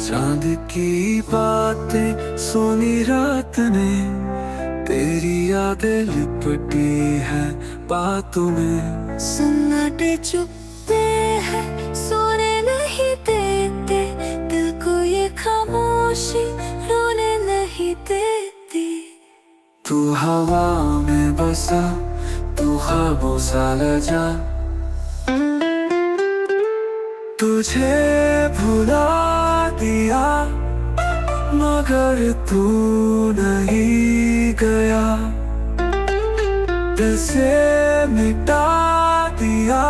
चांद की बातें सोनी रात ने, तेरी यादें लिपटी है बातों में। सन्नाटे चुपते हैं, सोने नहीं देते, दिल को ये खामोशी रोने नहीं देती। तू हवा में बसा, तू ख्वाबों सा लजा, तुझे भुला दिया मगर तू नहीं गया, दिल से मिटा दिया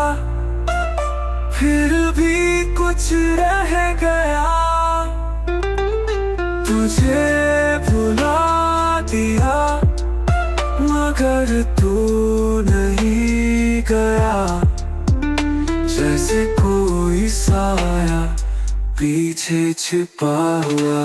फिर भी कुछ रह गया। तुझे भुला दिया मगर तू नहीं गया, जैसे कोई साया पीछे छिपा हुआ।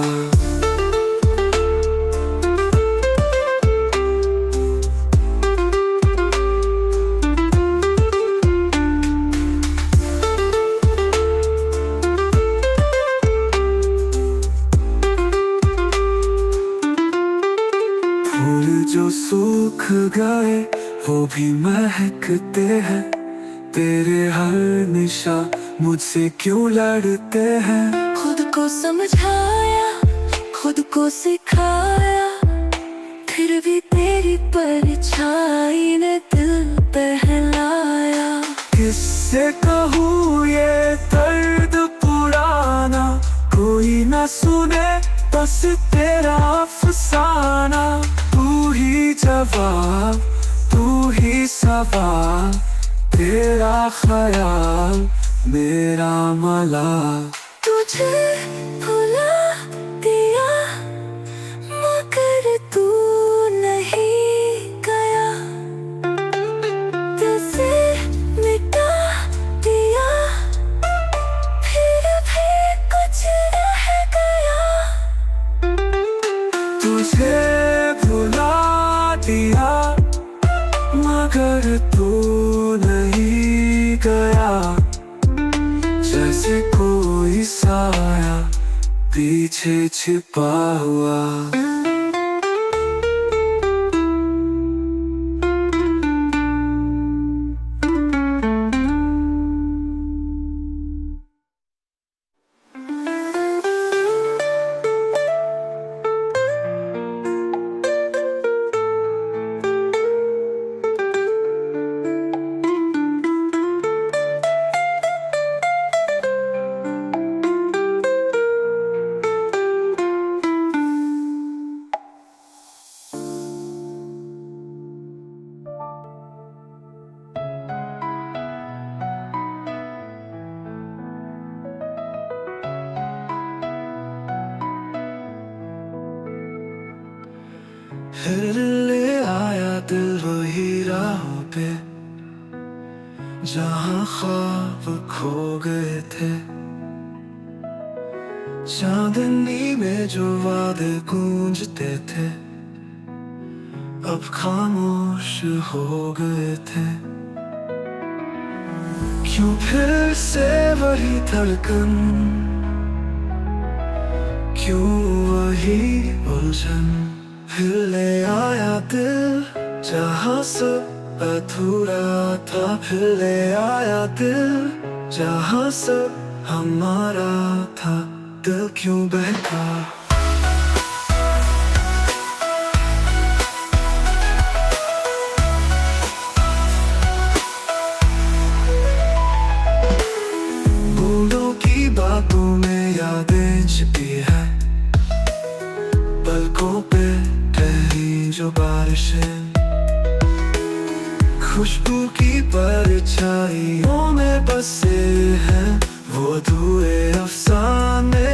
फूल जो सूख गए वो भी महकते हैं, तेरे हर निशा मुझसे क्यों लड़ते हैं। खुद को समझाया, खुद को सिखाया, फिर भी तेरी परछाई ने दिल बहलाया। किससे कहूँ ये दर्द पुराना, कोई न सुने बस तेरा अफसाना। तू ही जवाब, तू ही सवाल, तेरा ख्याल मेरा मलाल। तुझे भुला दिया मगर तू नहीं गया, दिल से मिटा दिया फिर भी कुछ रह गया। तुझे भुला दिया मगर तू नहीं गया, जैसे कोई साया पीछे छिपा हुआ। फिर ले आया दिल वही राहों पे जहाँ ख्वाब खो गए थे। चांदनी में जो वादे गूंजते थे अब खामोश हो गए थे। क्यों फिर से वही धड़कन, क्यों वही उलझन। फिर ले आया दिल जहाँ सब अधूरा था, फिर ले आया दिल जहाँ सब हमारा था। दिल क्यों बहका, बूंदों की बातों में यादें छिपी है, पलकों पे ठहरी जो बारिशें। खुशबू की परछाइयों में बसे हैं वो अधूरे अफसाने।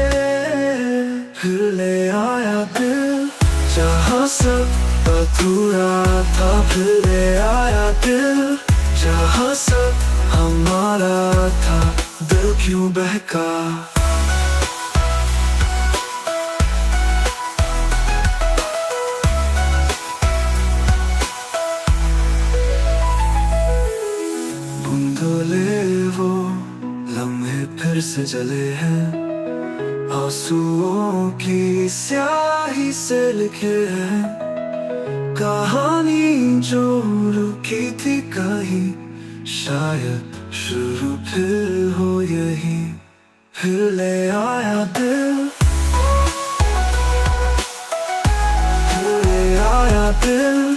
फिर ले आया दिल जहाँ सब अधूरा था, फिर ले आया दिल जहाँ सब हमारा था। दिल क्यों बहका, धुंधले वो लम्हे फिर से जले हैं, आंसुओं की स्याही से लिखे हैं कहानी जो रुकी थी कहीं, शायद शुरू फिर हो यही। फिर ले आया दिल, फिर ले आया दिल,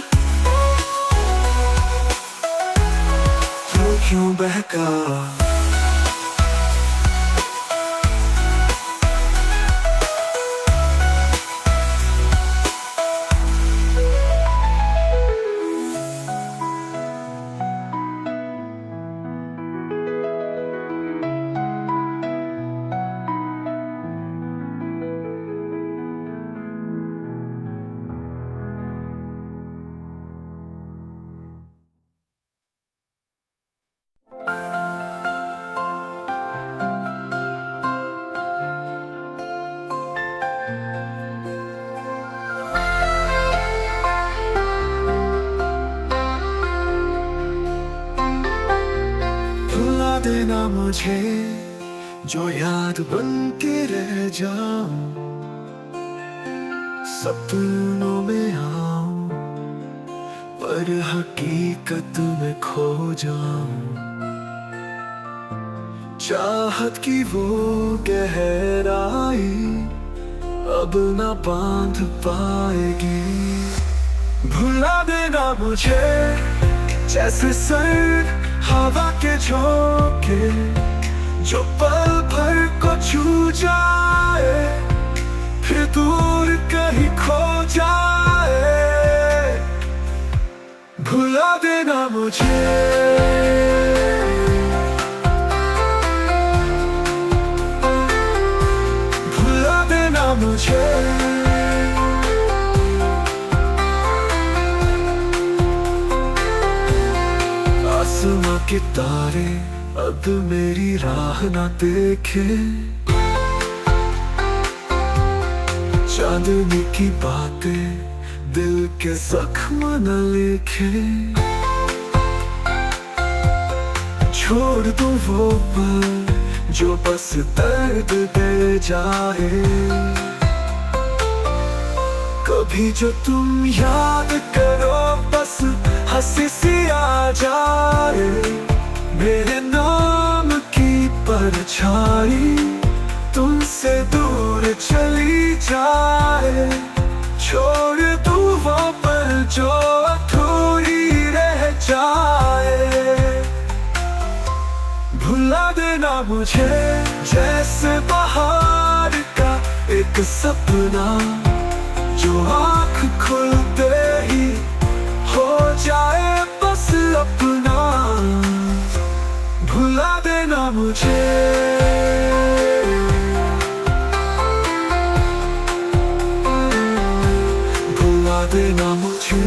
तू क्यों बहका। भुला देना मुझे जो याद बन के रह जाऊं, सपनों में आऊं पर हकीकत में खो जाऊं। चाहत की वो गहराई अब न बांध पाएगी। भुला देना मुझे जैसे सर्द हवा के झोंके जो पल भर को छू जाए फिर दूर कहीं खो जाए। भुला देना मुझे, भुला देना मुझे। आसमां के तारे अब मेरी राह ना देखे, चांदनी की बातें दिल के जख्म न लिखे। छोड़ दूं वो पल जो बस दर्द दे जाए, कभी जो तुम याद करो बस हंसी सी आ जाए। मेरे नाम की परछाई तुमसे दूर चली जाए, छोड़ दूं वो पल जो अधूरी रह जाए। भुला देना मुझे जैसे बाहर का एक सपना जो आँख खुलते ही हो जाए बस अपना। भुला देना मुझे, भुला देना मुझे।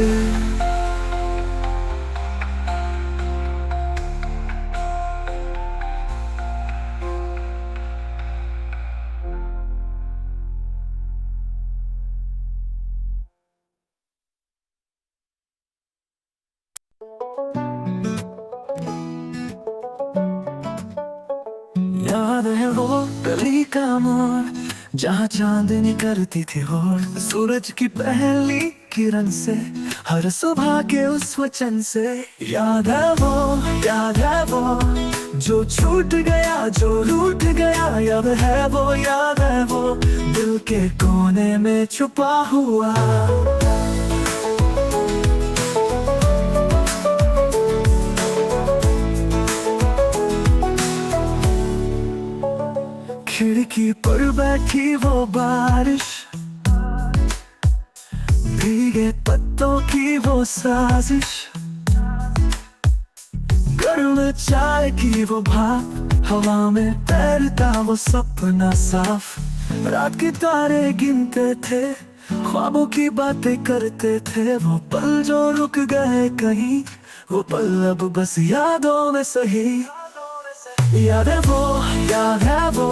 याद है वो गली का मोड़ जहाँ चांदनी करती थी होड़, सूरज की पहली किरण से हर सुबह के उस वचन से। याद है वो, याद है वो जो छूट गया जो रूठ गया। याद है वो, याद है वो दिल के कोने में छुपा हुआ। खिड़की पर बैठी वो बारिश, भीगे पत्तों की वो साजिश, गर्म चाय की वो भाप, हवा में तैरता वो सपना साफ। रात के तारे गिनते थे, ख्वाबों की बातें करते थे। वो पल जो रुक गए कहीं, वो पल अब बस यादों में सही। याद है वो, याद है वो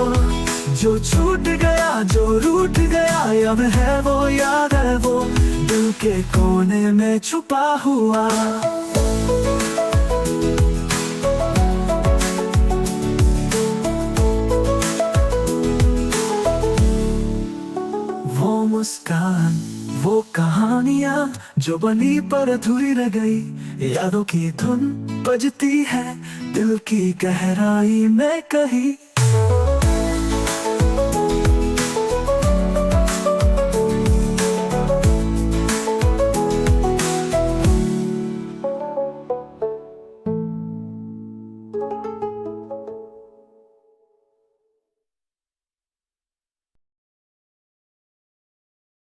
जो छूट गया जो रूठ गया। याद है वो, याद है वो दिल के कोने में छुपा हुआ। मुस्कान, वो कहानियाँ जो बनी पर अधूरी रह गई। यादों की धुन बजती है दिल की गहराई में कहीं।